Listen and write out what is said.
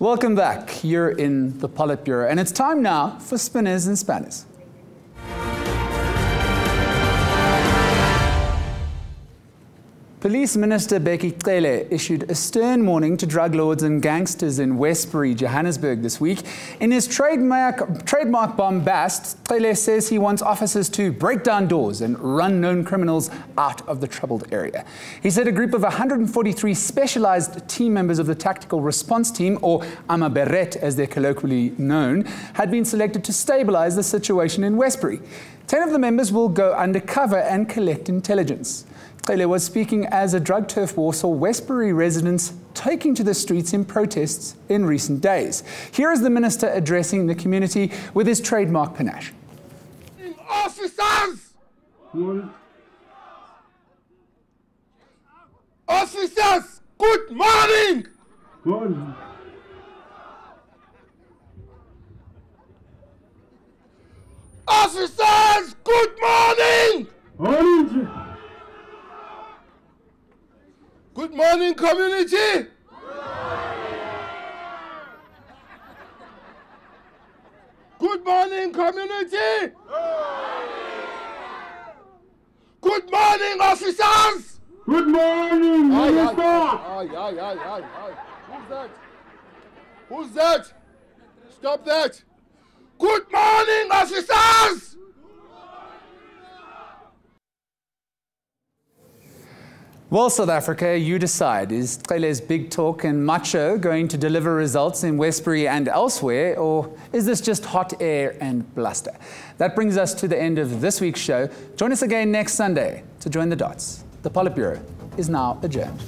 Welcome back. You're in the Politbureau, and it's time now for Spinners and Spanners. Police Minister Bheki Cele issued a stern warning to drug lords and gangsters in Westbury, Johannesburg this week. In his trademark bombast, Cele says he wants officers to break down doors and run known criminals out of the troubled area. He said a group of 143 specialized team members of the Tactical Response Team, or Amaberet as they're colloquially known, had been selected to stabilize the situation in Westbury. 10 of the members will go undercover and collect intelligence. Cele was speaking as a drug turf war saw Westbury residents taking to the streets in protests in recent days. Here is the minister addressing the community with his trademark panache. Officers! Officers, good morning! Officers, good morning! Good morning, community! Good morning, community! Good morning, officers! Good morning, Minister! Who's that? Who's that? Stop that! Good morning, officers! Well, South Africa, you decide. Is Cele's big talk and macho going to deliver results in Westbury and elsewhere, or is this just hot air and bluster? That brings us to the end of this week's show. Join us again next Sunday to join the dots. The Politbureau is now adjourned.